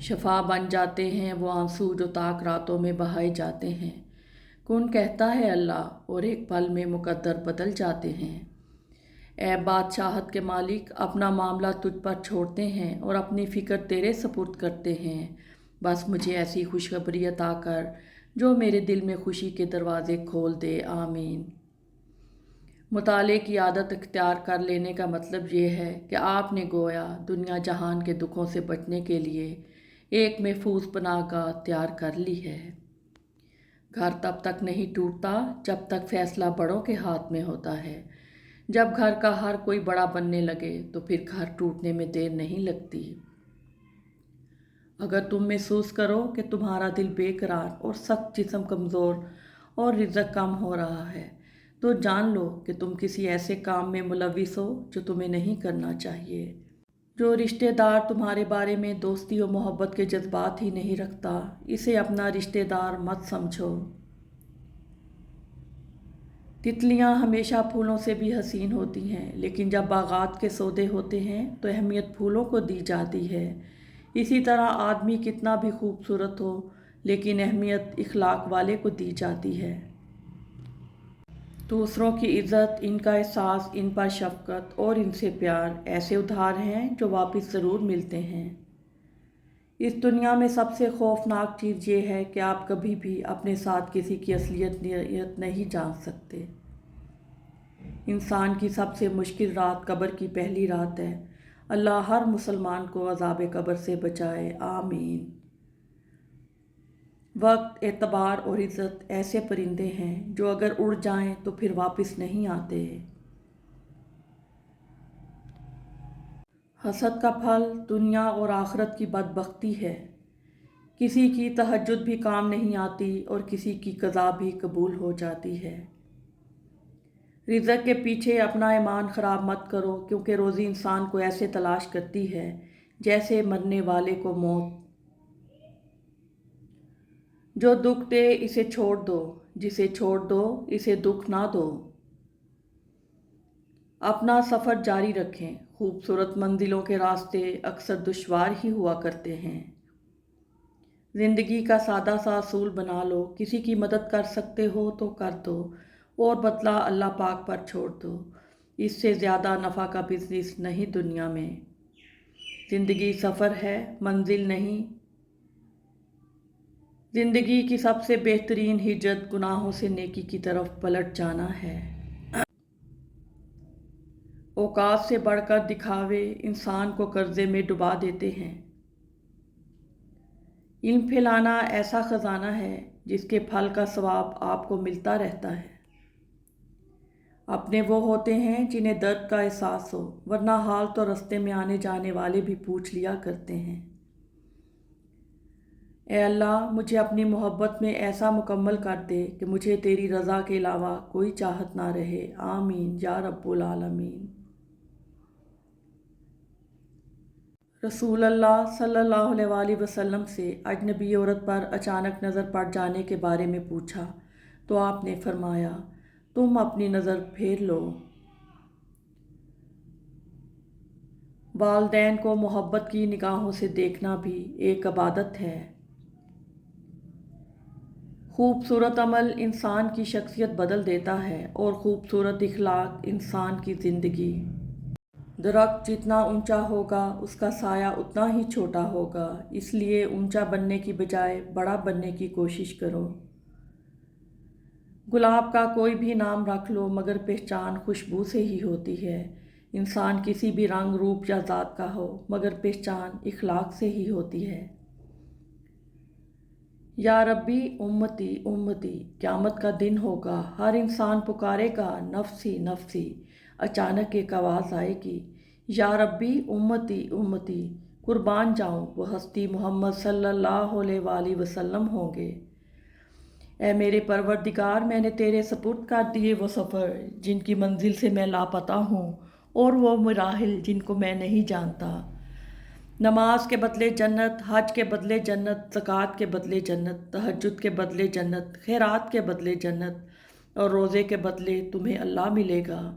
شفا بن جاتے ہیں وہ آنسو جو تاک راتوں میں بہائے جاتے ہیں۔ کون کہتا ہے اللہ اور ایک پل میں مقدر بدل جاتے ہیں۔ اے بادشاہت کے مالک اپنا معاملہ تجھ پر چھوڑتے ہیں اور اپنی فکر تیرے سپرد کرتے ہیں۔ بس مجھے ایسی خوشخبری عطا کر جو میرے دل میں خوشی کے دروازے کھول دے، آمین۔ مطالعے کی عادت اختیار کر لینے کا مطلب یہ ہے کہ آپ نے گویا دنیا جہان کے دکھوں سے بچنے کے لیے ایک محفوظ پناہ گاہ تیار کر لی ہے۔ گھر تب تک نہیں ٹوٹتا جب تک فیصلہ بڑوں کے ہاتھ میں ہوتا ہے۔ جب گھر کا ہر کوئی بڑا بننے لگے تو پھر گھر ٹوٹنے میں دیر نہیں لگتی۔ اگر تم محسوس کرو کہ تمہارا دل بے قرار اور سخت جسم کمزور اور رزق کم ہو رہا ہے تو جان لو کہ تم کسی ایسے کام میں ملوث ہو جو تمہیں نہیں کرنا چاہیے۔ جو رشتہ دار تمہارے بارے میں دوستی و محبت کے جذبات ہی نہیں رکھتا اسے اپنا رشتہ دار مت سمجھو۔ تتلیاں ہمیشہ پھولوں سے بھی حسین ہوتی ہیں، لیکن جب باغات کے سودے ہوتے ہیں تو اہمیت پھولوں کو دی جاتی ہے۔ اسی طرح آدمی کتنا بھی خوبصورت ہو لیکن اہمیت اخلاق والے کو دی جاتی ہے۔ دوسروں کی عزت، ان کا احساس، ان پر شفقت اور ان سے پیار ایسے ادھار ہیں جو واپس ضرور ملتے ہیں۔ اس دنیا میں سب سے خوفناک چیز یہ ہے کہ آپ کبھی بھی اپنے ساتھ کسی کی اصلیت نیت نہیں جان سکتے۔ انسان کی سب سے مشکل رات قبر کی پہلی رات ہے۔ اللہ ہر مسلمان کو عذاب قبر سے بچائے، آمین۔ وقت، اعتبار اور عزت ایسے پرندے ہیں جو اگر اڑ جائیں تو پھر واپس نہیں آتے۔ حسد کا پھل دنیا اور آخرت کی بدبختی ہے۔ کسی کی تہجد بھی کام نہیں آتی اور کسی کی قضا بھی قبول ہو جاتی ہے۔ رزق کے پیچھے اپنا ایمان خراب مت کرو کیونکہ روزی انسان کو ایسے تلاش کرتی ہے جیسے مرنے والے کو موت۔ جو دکھ دے اسے چھوڑ دو، جسے چھوڑ دو اسے دکھ نہ دو۔ اپنا سفر جاری رکھیں۔ خوبصورت منزلوں کے راستے اکثر دشوار ہی ہوا کرتے ہیں۔ زندگی کا سادہ سا اصول بنا لو، کسی کی مدد کر سکتے ہو تو کر دو اور بدلہ اللہ پاک پر چھوڑ دو۔ اس سے زیادہ نفع کا بزنس نہیں دنیا میں۔ زندگی سفر ہے، منزل نہیں۔ زندگی کی سب سے بہترین ہجرت گناہوں سے نیکی کی طرف پلٹ جانا ہے۔ اوقات سے بڑھ کر دکھاوے انسان کو قرضے میں ڈبا دیتے ہیں۔ علم پھیلانا ایسا خزانہ ہے جس کے پھل کا ثواب آپ کو ملتا رہتا ہے۔ اپنے وہ ہوتے ہیں جنہیں درد کا احساس ہو، ورنہ حال تو رستے میں آنے جانے والے بھی پوچھ لیا کرتے ہیں۔ اے اللہ مجھے اپنی محبت میں ایسا مکمل کر دے کہ مجھے تیری رضا کے علاوہ کوئی چاہت نہ رہے، آمین یا رب العالمین۔ رسول اللہ صلی اللہ علیہ وآلہ وسلم سے اجنبی عورت پر اچانک نظر پڑ جانے کے بارے میں پوچھا تو آپ نے فرمایا، تم اپنی نظر پھیر لو۔ والدین کو محبت کی نگاہوں سے دیکھنا بھی ایک عبادت ہے۔ خوبصورت عمل انسان کی شخصیت بدل دیتا ہے اور خوبصورت اخلاق انسان کی زندگی۔ درخت جتنا اونچا ہوگا اس کا سایہ اتنا ہی چھوٹا ہوگا، اس لیے اونچا بننے کی بجائے بڑا بننے کی کوشش کرو۔ گلاب کا کوئی بھی نام رکھ لو مگر پہچان خوشبو سے ہی ہوتی ہے۔ انسان کسی بھی رنگ، روپ یا ذات کا ہو مگر پہچان اخلاق سے ہی ہوتی ہے۔ یا ربی امتی امتی، قیامت کا دن ہوگا، ہر انسان پکارے گا نفسی نفسی، اچانک ایک آواز آئے گی، یا ربی امتی امتی، قربان جاؤں، وہ ہستی محمد صلی اللہ علیہ وآلہ وسلم ہوں گے۔ اے میرے پروردگار، میں نے تیرے سپرد کر دیے وہ سفر جن کی منزل سے میں لاپتہ ہوں اور وہ مراحل جن کو میں نہیں جانتا۔ نماز کے بدلے جنت، حج کے بدلے جنت، زکوٰۃ کے بدلے جنت، تہجد کے بدلے جنت، خیرات کے بدلے جنت اور روزے کے بدلے تمہیں اللہ ملے گا۔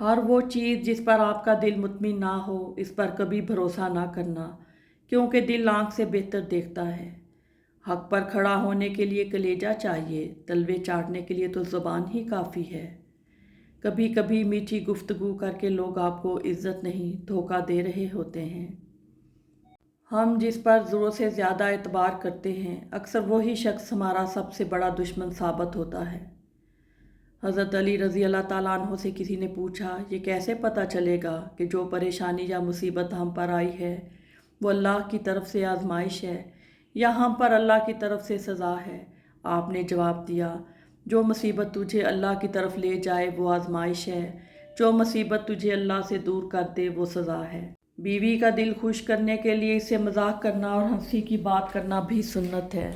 ہر وہ چیز جس پر آپ کا دل مطمئن نہ ہو اس پر کبھی بھروسہ نہ کرنا، کیونکہ دل آنکھ سے بہتر دیکھتا ہے۔ حق پر کھڑا ہونے کے لیے کلیجہ چاہیے، تلوے چاٹنے کے لیے تو زبان ہی کافی ہے۔ کبھی کبھی میٹھی گفتگو کر کے لوگ آپ کو عزت نہیں دھوکہ دے رہے ہوتے ہیں۔ ہم جس پر ضرورت سے زیادہ اعتبار کرتے ہیں اکثر وہی شخص ہمارا سب سے بڑا دشمن ثابت ہوتا ہے۔ حضرت علی رضی اللہ تعالیٰ عنہ سے کسی نے پوچھا، یہ کیسے پتہ چلے گا کہ جو پریشانی یا مصیبت ہم پر آئی ہے وہ اللہ کی طرف سے آزمائش ہے یا ہم پر اللہ کی طرف سے سزا ہے؟ آپ نے جواب دیا، جو مصیبت تجھے اللہ کی طرف لے جائے وہ آزمائش ہے، جو مصیبت تجھے اللہ سے دور کر دے وہ سزا ہے۔ بیوی کا دل خوش کرنے کے لیے اس سے مذاق کرنا اور ہنسی کی بات کرنا بھی سنت ہے۔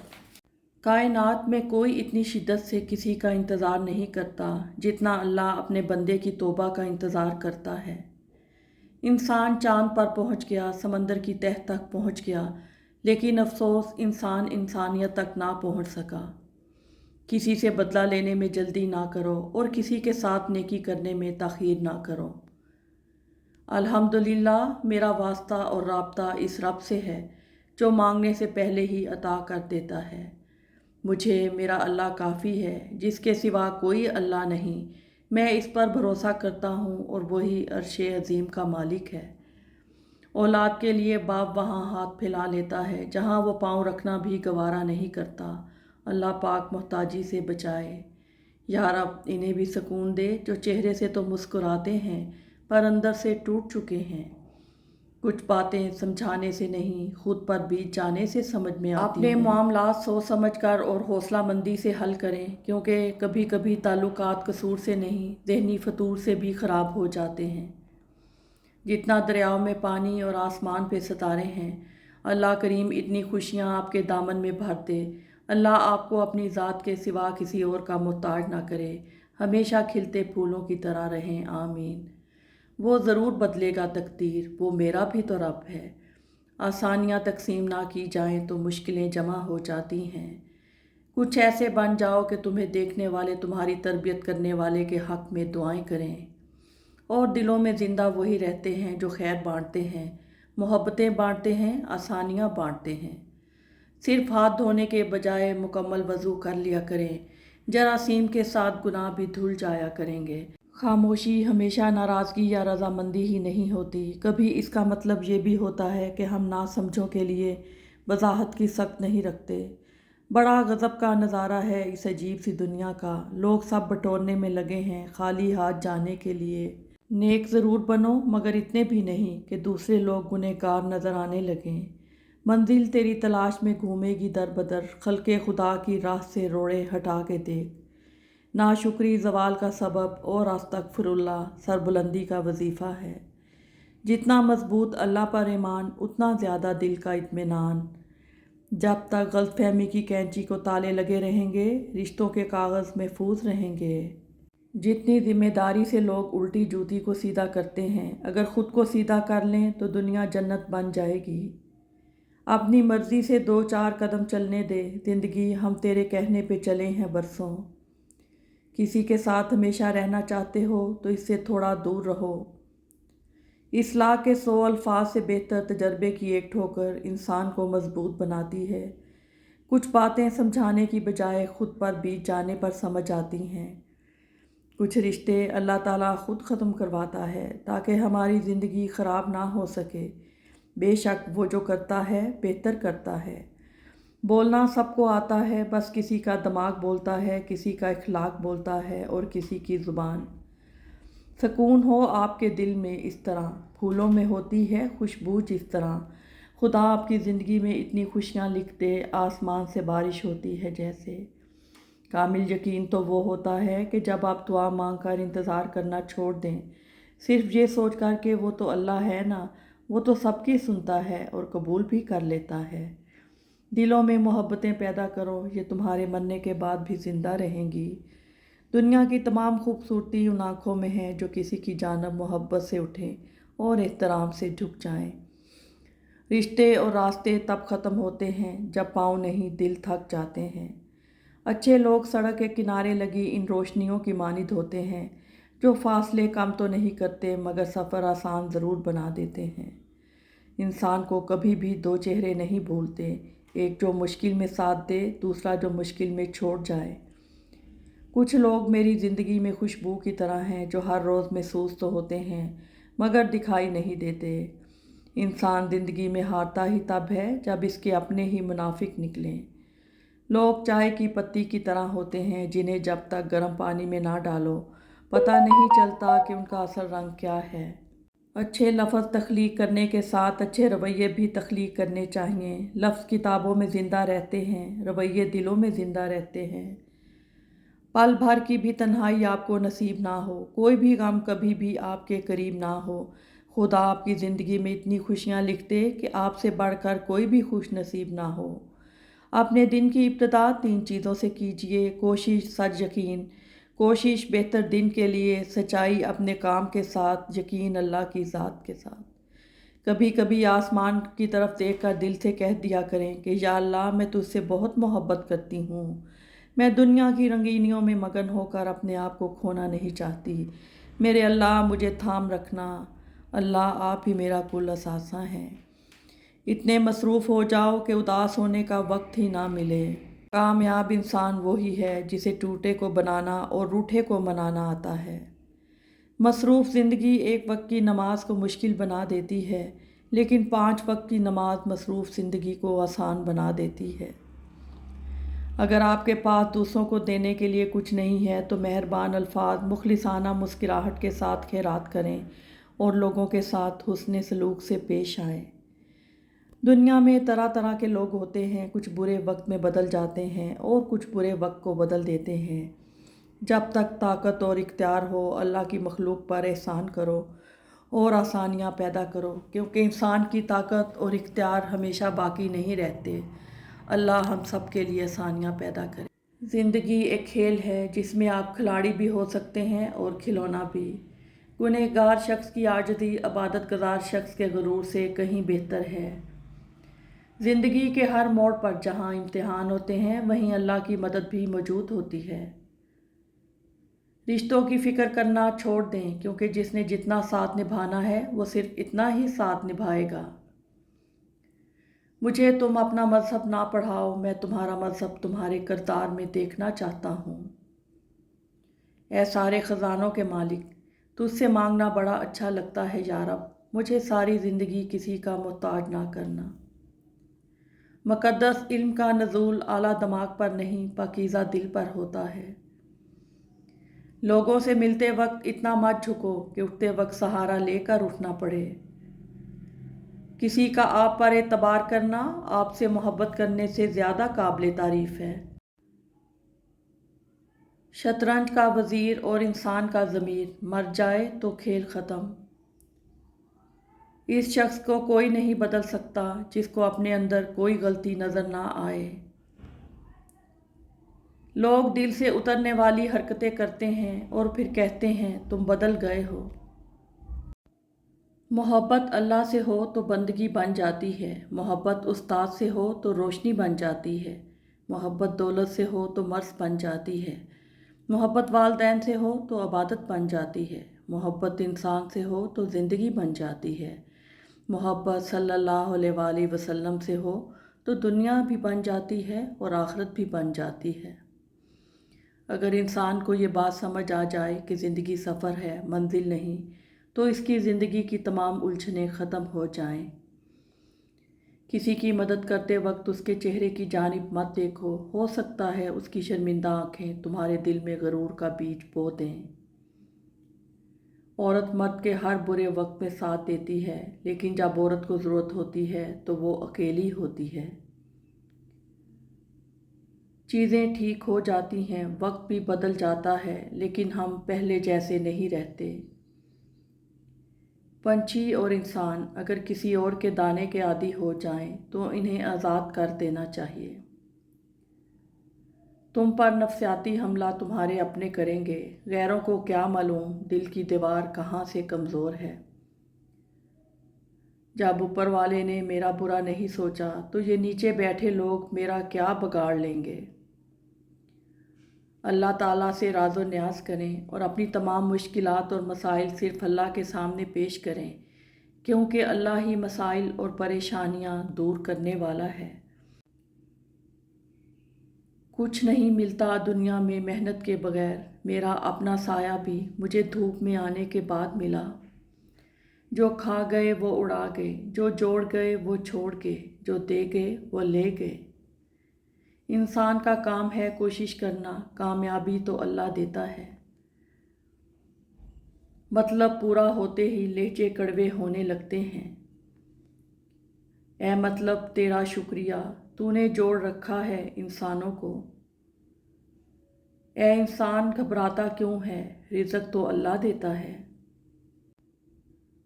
کائنات میں کوئی اتنی شدت سے کسی کا انتظار نہیں کرتا جتنا اللہ اپنے بندے کی توبہ کا انتظار کرتا ہے۔ انسان چاند پر پہنچ گیا، سمندر کی تہہ تک پہنچ گیا، لیکن افسوس انسان انسانیت تک نہ پہنچ سکا۔ کسی سے بدلہ لینے میں جلدی نہ کرو اور کسی کے ساتھ نیکی کرنے میں تاخیر نہ کرو۔ الحمدللہ میرا واسطہ اور رابطہ اس رب سے ہے جو مانگنے سے پہلے ہی عطا کر دیتا ہے۔ مجھے میرا اللہ کافی ہے، جس کے سوا کوئی اللہ نہیں، میں اس پر بھروسہ کرتا ہوں اور وہی عرش عظیم کا مالک ہے۔ اولاد کے لیے باپ وہاں ہاتھ پھیلا لیتا ہے جہاں وہ پاؤں رکھنا بھی گوارا نہیں کرتا۔ اللہ پاک محتاجی سے بچائے۔ یا رب انہیں بھی سکون دے جو چہرے سے تو مسکراتے ہیں پر اندر سے ٹوٹ چکے ہیں۔ کچھ باتیں سمجھانے سے نہیں خود پر بیت جانے سے سمجھ میں آتی ہیں۔ اپنے معاملات سوچ سمجھ کر اور حوصلہ مندی سے حل کریں، کیونکہ کبھی کبھی تعلقات قصور سے نہیں ذہنی فطور سے بھی خراب ہو جاتے ہیں۔ جتنا دریاؤں میں پانی اور آسمان پہ ستارے ہیں، اللہ کریم اتنی خوشیاں آپ کے دامن میں بھر دے۔ اللہ آپ کو اپنی ذات کے سوا کسی اور کا محتاج نہ کرے، ہمیشہ کھلتے پھولوں کی طرح رہیں، آمین۔ وہ ضرور بدلے گا تقدیر، وہ میرا بھی تو رب ہے۔ آسانیاں تقسیم نہ کی جائیں تو مشکلیں جمع ہو جاتی ہیں۔ کچھ ایسے بن جاؤ کہ تمہیں دیکھنے والے تمہاری تربیت کرنے والے کے حق میں دعائیں کریں۔ اور دلوں میں زندہ وہی رہتے ہیں جو خیر بانٹتے ہیں، محبتیں بانٹتے ہیں، آسانیاں بانٹتے ہیں۔ صرف ہاتھ دھونے کے بجائے مکمل وضو کر لیا کریں، جراثیم کے ساتھ گناہ بھی دھل جایا کریں گے۔ خاموشی ہمیشہ ناراضگی یا رضامندی ہی نہیں ہوتی، کبھی اس کا مطلب یہ بھی ہوتا ہے کہ ہم ناسمجھوں کے لیے وضاحت کی سخت نہیں رکھتے۔ بڑا غضب کا نظارہ ہے اس عجیب سی دنیا کا، لوگ سب بٹورنے میں لگے ہیں خالی ہاتھ جانے کے لیے۔ نیک ضرور بنو مگر اتنے بھی نہیں کہ دوسرے لوگ گنہگار نظر آنے لگیں۔ منزل تیری تلاش میں گھومے گی در بدر، خلق خدا کی راہ سے روڑے ہٹا کے دیکھ۔ ناشکری زوال کا سبب اور استغفر اللہ سربلندی کا وظیفہ ہے۔ جتنا مضبوط اللہ پر ایمان اتنا زیادہ دل کا اطمینان۔ جب تک غلط فہمی کی کینچی کو تالے لگے رہیں گے رشتوں کے کاغذ محفوظ رہیں گے۔ جتنی ذمہ داری سے لوگ الٹی جوتی کو سیدھا کرتے ہیں، اگر خود کو سیدھا کر لیں تو دنیا جنت بن جائے گی۔ اپنی مرضی سے دو چار قدم چلنے دے، زندگی ہم تیرے کہنے پہ چلے ہیں برسوں۔ کسی کے ساتھ ہمیشہ رہنا چاہتے ہو تو اس سے تھوڑا دور رہو۔ اصلاح کے 100 الفاظ سے بہتر تجربے کی ایک ٹھوکر انسان کو مضبوط بناتی ہے۔ کچھ باتیں سمجھانے کی بجائے خود پر بیت جانے پر سمجھ آتی ہیں۔ کچھ رشتے اللہ تعالیٰ خود ختم کرواتا ہے تاکہ ہماری زندگی خراب نہ ہو سکے۔ بے شک وہ جو کرتا ہے بہتر کرتا ہے۔ بولنا سب کو آتا ہے، بس کسی کا دماغ بولتا ہے، کسی کا اخلاق بولتا ہے اور کسی کی زبان۔ سکون ہو آپ کے دل میں اس طرح، پھولوں میں ہوتی ہے خوشبو جس طرح۔ خدا آپ کی زندگی میں اتنی خوشیاں لکھ دے آسمان سے بارش ہوتی ہے جیسے۔ کامل یقین تو وہ ہوتا ہے کہ جب آپ دعا مانگ کر انتظار کرنا چھوڑ دیں، صرف یہ سوچ کر کہ وہ تو اللہ ہے نا، وہ تو سب کی سنتا ہے اور قبول بھی کر لیتا ہے۔ دلوں میں محبتیں پیدا کرو، یہ تمہارے مرنے کے بعد بھی زندہ رہیں گی۔ دنیا کی تمام خوبصورتی ان آنکھوں میں ہے جو کسی کی جانب محبت سے اٹھیں اور احترام سے جھک جائیں۔ رشتے اور راستے تب ختم ہوتے ہیں جب پاؤں نہیں دل تھک جاتے ہیں۔ اچھے لوگ سڑک کے کنارے لگی ان روشنیوں کی مانند ہوتے ہیں جو فاصلے کم تو نہیں کرتے مگر سفر آسان ضرور بنا دیتے ہیں۔ انسان کو کبھی بھی دو چہرے نہیں بھولتے، ایک جو مشکل میں ساتھ دے، دوسرا جو مشکل میں چھوڑ جائے۔ کچھ لوگ میری زندگی میں خوشبو کی طرح ہیں جو ہر روز محسوس تو ہوتے ہیں مگر دکھائی نہیں دیتے۔ انسان زندگی میں ہارتا ہی تب ہے جب اس کے اپنے ہی منافق نکلیں۔ لوگ چائے کی پتی کی طرح ہوتے ہیں جنہیں جب تک گرم پانی میں نہ ڈالو پتہ نہیں چلتا کہ ان کا اصل رنگ کیا ہے۔ اچھے لفظ تخلیق کرنے کے ساتھ اچھے رویے بھی تخلیق کرنے چاہیے۔ لفظ کتابوں میں زندہ رہتے ہیں، رویے دلوں میں زندہ رہتے ہیں۔ پل بھر کی بھی تنہائی آپ کو نصیب نہ ہو، کوئی بھی غم کبھی بھی آپ کے قریب نہ ہو۔ خدا آپ کی زندگی میں اتنی خوشیاں لکھ دے کہ آپ سے بڑھ کر کوئی بھی خوش نصیب نہ ہو۔ اپنے دن کی ابتدا 3 چیزوں سے کیجیے: کوشش، سچ، یقین۔ کوشش بہتر دن کے لیے، سچائی اپنے کام کے ساتھ، یقین اللہ کی ذات کے ساتھ۔ کبھی کبھی آسمان کی طرف دیکھ کر دل سے کہہ دیا کریں کہ یا اللہ، میں تجھ سے بہت محبت کرتی ہوں۔ میں دنیا کی رنگینیوں میں مگن ہو کر اپنے آپ کو کھونا نہیں چاہتی۔ میرے اللہ، مجھے تھام رکھنا۔ اللہ، آپ ہی میرا کل اثاثہ ہیں۔ اتنے مصروف ہو جاؤ کہ اداس ہونے کا وقت ہی نہ ملے۔ کامیاب انسان وہی ہے جسے ٹوٹے کو بنانا اور روٹھے کو منانا آتا ہے۔ مصروف زندگی ایک وقت کی نماز کو مشکل بنا دیتی ہے، لیکن 5 وقت کی نماز مصروف زندگی کو آسان بنا دیتی ہے۔ اگر آپ کے پاس دوسروں کو دینے کے لیے کچھ نہیں ہے تو مہربان الفاظ، مخلصانہ مسکراہٹ کے ساتھ خیرات کریں اور لوگوں کے ساتھ حسن سلوک سے پیش آئیں۔ دنیا میں طرح طرح کے لوگ ہوتے ہیں، کچھ برے وقت میں بدل جاتے ہیں اور کچھ برے وقت کو بدل دیتے ہیں۔ جب تک طاقت اور اختیار ہو، اللہ کی مخلوق پر احسان کرو اور آسانیاں پیدا کرو، کیونکہ انسان کی طاقت اور اختیار ہمیشہ باقی نہیں رہتے۔ اللہ ہم سب کے لیے آسانیاں پیدا کرے۔ زندگی ایک کھیل ہے جس میں آپ کھلاڑی بھی ہو سکتے ہیں اور کھلونا بھی۔ گنہگار شخص کی عاجزی عبادت گزار شخص کے غرور سے کہیں بہتر ہے۔ زندگی کے ہر موڑ پر جہاں امتحان ہوتے ہیں وہیں اللہ کی مدد بھی موجود ہوتی ہے۔ رشتوں کی فکر کرنا چھوڑ دیں، کیونکہ جس نے جتنا ساتھ نبھانا ہے وہ صرف اتنا ہی ساتھ نبھائے گا۔ مجھے تم اپنا مذہب نہ پڑھاؤ، میں تمہارا مذہب تمہارے کردار میں دیکھنا چاہتا ہوں۔ اے سارے خزانوں کے مالک، تجھ سے مانگنا بڑا اچھا لگتا ہے یا رب، مجھے ساری زندگی کسی کا محتاج نہ کرنا۔ مقدس علم کا نزول اعلیٰ دماغ پر نہیں، پاکیزہ دل پر ہوتا ہے۔ لوگوں سے ملتے وقت اتنا مت جھکو کہ اٹھتے وقت سہارا لے کر اٹھنا پڑے۔ کسی کا آپ پر اعتبار کرنا آپ سے محبت کرنے سے زیادہ قابل تعریف ہے۔ شطرنج کا وزیر اور انسان کا ضمیر مر جائے تو کھیل ختم۔ اس شخص کو کوئی نہیں بدل سکتا جس کو اپنے اندر کوئی غلطی نظر نہ آئے۔ لوگ دل سے اترنے والی حرکتیں کرتے ہیں اور پھر کہتے ہیں تم بدل گئے ہو۔ محبت اللہ سے ہو تو بندگی بن جاتی ہے، محبت استاد سے ہو تو روشنی بن جاتی ہے، محبت دولت سے ہو تو مرض بن جاتی ہے، محبت والدین سے ہو تو عبادت بن جاتی ہے، محبت انسان سے ہو تو زندگی بن جاتی ہے، محبت صلی اللہ علیہ وآلہ وسلم سے ہو تو دنیا بھی بن جاتی ہے اور آخرت بھی بن جاتی ہے۔ اگر انسان کو یہ بات سمجھ آ جائے کہ زندگی سفر ہے، منزل نہیں، تو اس کی زندگی کی تمام الجھنیں ختم ہو جائیں۔ کسی کی مدد کرتے وقت اس کے چہرے کی جانب مت دیکھو، ہو سکتا ہے اس کی شرمندہ آنکھیں تمہارے دل میں غرور کا بیج بو دیں۔ عورت مرد کے ہر برے وقت میں ساتھ دیتی ہے، لیکن جب عورت کو ضرورت ہوتی ہے تو وہ اکیلی ہوتی ہے۔ چیزیں ٹھیک ہو جاتی ہیں، وقت بھی بدل جاتا ہے، لیکن ہم پہلے جیسے نہیں رہتے۔ پنچھی اور انسان اگر کسی اور کے دانے کے عادی ہو جائیں تو انہیں آزاد کر دینا چاہیے۔ تم پر نفسیاتی حملہ تمہارے اپنے کریں گے، غیروں کو کیا معلوم دل کی دیوار کہاں سے کمزور ہے۔ جب اوپر والے نے میرا برا نہیں سوچا تو یہ نیچے بیٹھے لوگ میرا کیا بگاڑ لیں گے۔ اللہ تعالیٰ سے راز و نیاز کریں اور اپنی تمام مشکلات اور مسائل صرف اللہ کے سامنے پیش کریں، کیونکہ اللہ ہی مسائل اور پریشانیاں دور کرنے والا ہے۔ کچھ نہیں ملتا دنیا میں محنت کے بغیر، میرا اپنا سایہ بھی مجھے دھوپ میں آنے کے بعد ملا۔ جو کھا گئے وہ اڑا گئے، جو جوڑ گئے وہ چھوڑ گئے، جو دے گئے وہ لے گئے۔ انسان کا کام ہے کوشش کرنا، کامیابی تو اللہ دیتا ہے۔ مطلب پورا ہوتے ہی لہجے کڑوے ہونے لگتے ہیں۔ اے مطلب تیرا شکریہ، تو نے جوڑ رکھا ہے انسانوں کو۔ اے انسان گھبراتا کیوں ہے، رزق تو اللہ دیتا ہے۔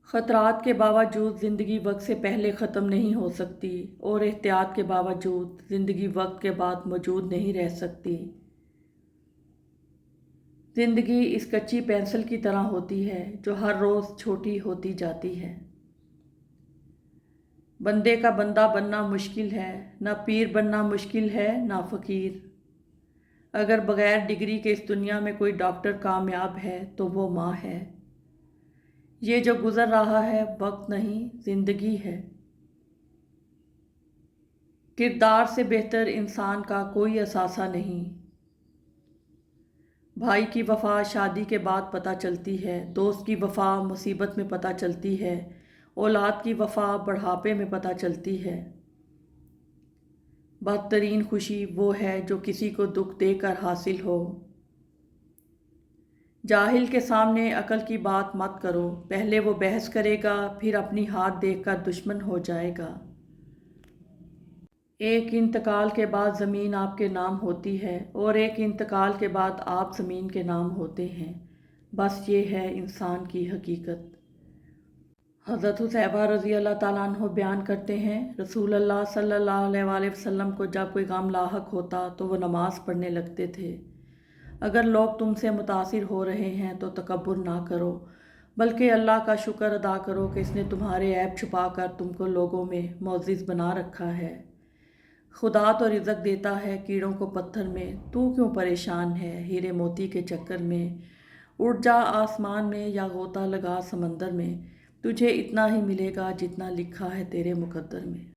خطرات کے باوجود زندگی وقت سے پہلے ختم نہیں ہو سکتی، اور احتیاط کے باوجود زندگی وقت کے بعد موجود نہیں رہ سکتی۔ زندگی اس کچی پینسل کی طرح ہوتی ہے جو ہر روز چھوٹی ہوتی جاتی ہے۔ بندے کا بندہ بننا مشکل ہے، نہ پیر بننا مشکل ہے نہ فقیر۔ اگر بغیر ڈگری کے اس دنیا میں کوئی ڈاکٹر کامیاب ہے تو وہ ماں ہے۔ یہ جو گزر رہا ہے وقت نہیں، زندگی ہے۔ کردار سے بہتر انسان کا کوئی اثاثہ نہیں۔ بھائی کی وفا شادی کے بعد پتہ چلتی ہے، دوست کی وفا مصیبت میں پتہ چلتی ہے، اولاد کی وفا بڑھاپے میں پتہ چلتی ہے۔ بدترین خوشی وہ ہے جو کسی کو دکھ دے کر حاصل ہو۔ جاہل کے سامنے عقل کی بات مت کرو، پہلے وہ بحث کرے گا پھر اپنی ہار دیکھ کر دشمن ہو جائے گا۔ ایک انتقال کے بعد زمین آپ کے نام ہوتی ہے اور ایک انتقال کے بعد آپ زمین کے نام ہوتے ہیں، بس یہ ہے انسان کی حقیقت۔ حضرت حذیفہ رضی اللہ تعالیٰ عنہ بیان کرتے ہیں، رسول اللہ صلی اللہ علیہ وآلہ وسلم کو جب کوئی غم لاحق ہوتا تو وہ نماز پڑھنے لگتے تھے۔ اگر لوگ تم سے متاثر ہو رہے ہیں تو تکبر نہ کرو، بلکہ اللہ کا شکر ادا کرو کہ اس نے تمہارے عیب چھپا کر تم کو لوگوں میں معزز بنا رکھا ہے۔ خدا تو رزق دیتا ہے کیڑوں کو پتھر میں، تو کیوں پریشان ہے ہیرے موتی کے چکر میں۔ اڑ جا آسمان میں یا غوطہ لگا سمندر میں، تجھے اتنا ہی ملے گا جتنا لکھا ہے تیرے مقدر میں۔